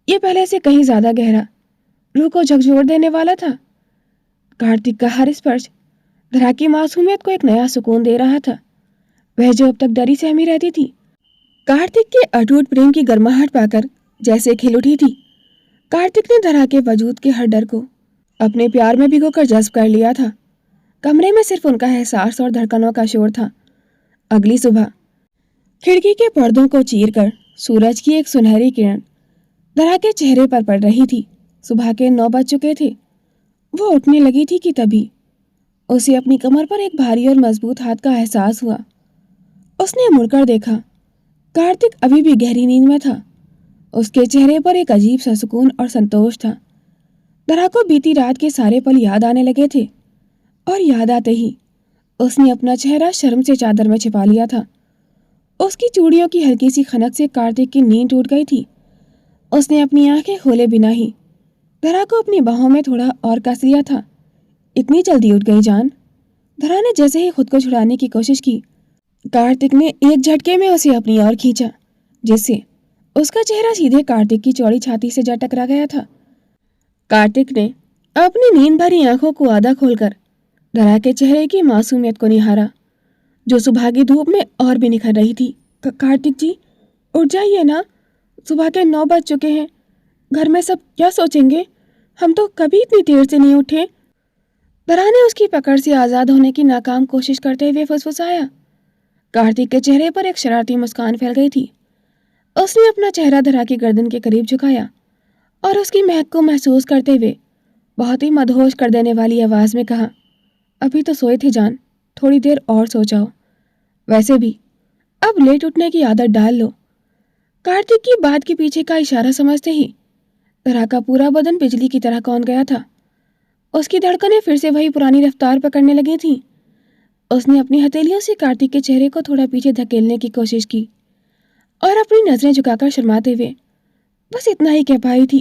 ये पहले से कहीं ज्यादा गहरा, रूह को झकझोर देने वाला था। कार्तिक का हर स्पर्श धरा की मासूमियत को एक नया सुकून दे रहा था। वह जो अब तक डरी सहमी रहती थी, कार्तिक के अटूट प्रेम की गर्माहट पाकर जैसे खिल उठी थी। कार्तिक ने धरा के वजूद के हर डर को अपने प्यार में भिगोकर जज्ब कर लिया था। कमरे में सिर्फ उनका एहसास और धड़कनों का शोर था। अगली सुबह खिड़की के पर्दों को चीरकर सूरज की एक सुनहरी किरण धरा के चेहरे पर पड़ रही थी। सुबह के 9 बज चुके थे। वो उठने लगी थी कि तभी उसे अपनी कमर पर एक भारी और मजबूत हाथ का एहसास हुआ। उसने मुड़कर देखा। कार्तिक अभी भी गहरी नींद में था। उसके चेहरे पर एक अजीब सा सुकून और संतोष था। धरा को बीती रात के सारे पल याद आने लगे थे, और याद आते ही उसने अपना चेहरा शर्म से चादर में छिपा लिया था। उसकी चूड़ियों की हल्की सी खनक से कार्तिक की नींद टूट गई थी। उसने अपनी आंखें खोले बिना ही धरा को अपनी बाहों में थोड़ा और कस लिया था। इतनी जल्दी उठ गई जान? धरा ने जैसे ही खुद को छुड़ाने की कोशिश की, कार्तिक ने एक झटके में उसे अपनी ओर खींचा, जिससे उसका चेहरा सीधे कार्तिक की चौड़ी छाती से जा टकरा गया था। कार्तिक ने अपनी नींद भरी आंखों को आधा खोलकर धरा के चेहरे की मासूमियत को निहारा, जो सुबह की धूप में और भी निखर रही थी। कार्तिक जी, उठ जाइए ना, सुबह के 9 बज चुके हैं। घर में सब क्या सोचेंगे? हम तो कभी इतनी देर से नहीं उठे। धरा ने उसकी पकड़ से आजाद होने की नाकाम कोशिश करते हुए फुसफुसाया। कार्तिक के चेहरे पर एक शरारती मुस्कान फैल गई थी। उसने अपना चेहरा धरा की गर्दन के करीब झुकाया और उसकी महक को महसूस करते हुए बहुत ही मदहोश कर देने वाली आवाज में कहा, अभी तो सोए थे जान, थोड़ी देर और सो जाओ। वैसे भी अब लेट उठने की आदत डाल लो। कार्तिक की बात के पीछे का इशारा समझते ही धरा का पूरा बदन बिजली की तरह कौंध गया था। उसकी धड़कनें फिर से वही पुरानी रफ्तार पकड़ने लगी थीं। उसने अपनी हथेलियों से कार्तिक के चेहरे को थोड़ा पीछे धकेलने की कोशिश की और अपनी नजरें झुकाकर शर्माते हुए बस इतना ही कह पाई थी,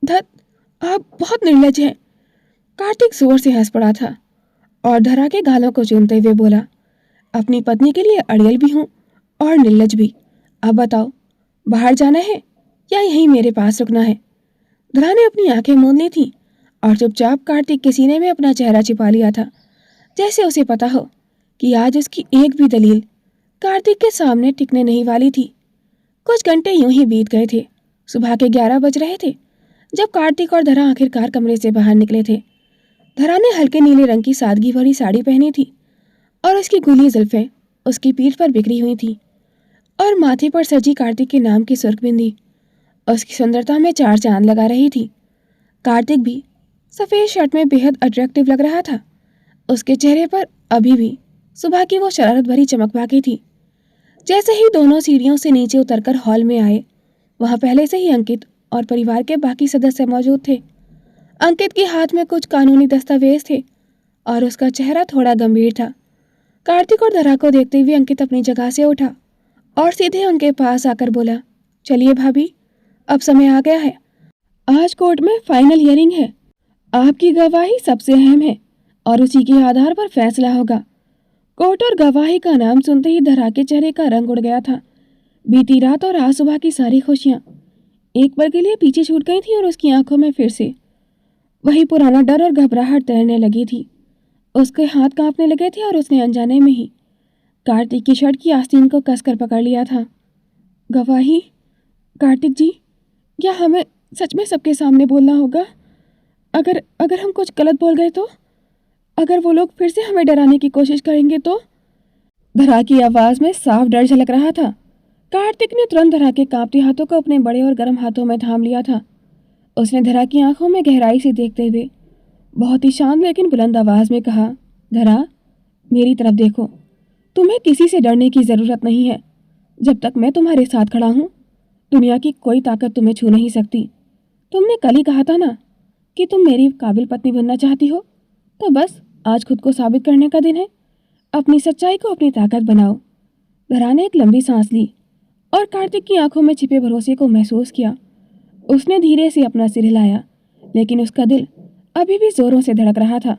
धत, आप बहुत निर्लज हैं। कार्तिक जोर से हंस पड़ा था और धरा के गालों को चूमते हुए बोला, अपनी पत्नी के लिए अड़ियल भी हूं और निर्लज भी। अब बताओ, बाहर जाना है या यहीं मेरे पास रुकना है? धरा ने अपनी आंखें मूंद ली थी और चुपचाप कार्तिक के सीने में अपना चेहरा छिपा लिया था, जैसे उसे पता हो कि आज उसकी एक भी दलील कार्तिक के सामने टिकने नहीं वाली थी। कुछ घंटे यूं ही बीत गए थे। सुबह के 11 बज रहे थे जब कार्तिक और धरा आखिरकार कमरे से बाहर निकले थे। धरा ने हल्के नीले रंग की सादगी भरी साड़ी पहनी थी और उसकी गूली जुल्फें उसकी पीठ पर बिखरी हुई थी, और माथे पर सजी कार्तिक के नाम की सुर्ख बिंदी उसकी सुंदरता में 4 चांद लगा रही थी। कार्तिक भी सफ़ेद शर्ट में बेहद अट्रैक्टिव लग रहा था। उसके चेहरे पर अभी भी सुबह की वो शरारत भरी चमक बाकी थी। जैसे ही दोनों सीढ़ियों से नीचे उतरकर हॉल में आए, वहां पहले से ही अंकित और परिवार के बाकी सदस्य मौजूद थे। अंकित के हाथ में कुछ कानूनी दस्तावेज थे और उसका चेहरा थोड़ा गंभीर था। कार्तिक और धरा को देखते हुए अंकित अपनी जगह से उठा और सीधे उनके पास आकर बोला, चलिए भाभी, अब समय आ गया है। आज कोर्ट में फाइनल हियरिंग है। आपकी गवाही सबसे अहम है और उसी के आधार पर फैसला होगा। कोर्ट और गवाही का नाम सुनते ही धरा के चेहरे का रंग उड़ गया था। बीती रात और आज सुबह की सारी खुशियां एक पल के लिए पीछे छूट गई थी और उसकी आंखों में फिर से वही पुराना डर और घबराहट तैरने लगी थी। उसके हाथ कांपने लगे थे और उसने अनजाने में ही कार्तिक की शर्ट की आस्तीन को कसकर पकड़ लिया था। गवाही? कार्तिक जी, क्या हमें सच में सबके सामने बोलना होगा? अगर अगर हम कुछ गलत बोल गए तो? अगर वो लोग फिर से हमें डराने की कोशिश करेंगे तो? धरा की आवाज में साफ डर झलक रहा था। कार्तिक ने तुरंत धरा के कांपते हाथों को अपने बड़े और गर्म हाथों में थाम लिया था। उसने धरा की आंखों में गहराई से देखते हुए बहुत ही शांत लेकिन बुलंद आवाज में कहा, धरा, मेरी तरफ देखो। तुम्हें किसी से डरने की जरूरत नहीं है। जब तक मैं तुम्हारे साथ खड़ा हूँ दुनिया की कोई ताकत तुम्हें छू नहीं सकती। तुमने कल ही कहा था ना कि तुम मेरी काबिल पत्नी बनना चाहती हो, तो बस आज खुद को साबित करने का दिन है। अपनी सच्चाई को अपनी ताकत बनाओ। धरा ने एक लंबी सांस ली और कार्तिक की आंखों में छिपे भरोसे को महसूस किया। उसने धीरे से अपना सिर हिलाया, लेकिन उसका दिल अभी भी जोरों से धड़क रहा था।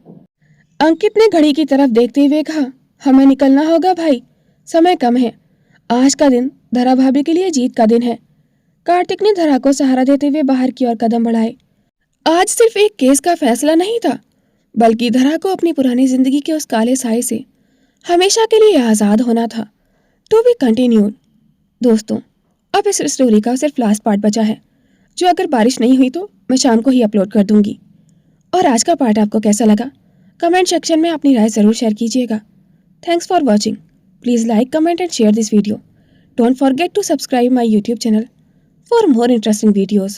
अंकित ने घड़ी की तरफ देखते हुए कहा, हमें निकलना होगा भाई, समय कम है। आज का दिन धरा भाभी के लिए जीत का दिन है। कार्तिक ने धरा को सहारा देते हुए बाहर की ओर कदम बढ़ाए। आज सिर्फ एक केस का फैसला नहीं था, बल्कि धरा को अपनी पुरानी जिंदगी के उस काले साए से हमेशा के लिए आज़ाद होना था। To be continued. दोस्तों, अब इस स्टोरी का सिर्फ लास्ट पार्ट बचा है, जो अगर बारिश नहीं हुई तो मैं शाम को ही अपलोड कर दूंगी। और आज का पार्ट आपको कैसा लगा कमेंट सेक्शन में अपनी राय ज़रूर शेयर कीजिएगा। Thanks for watching. Please like, comment and share this video. Don't forget to subscribe my YouTube channel for more interesting videos.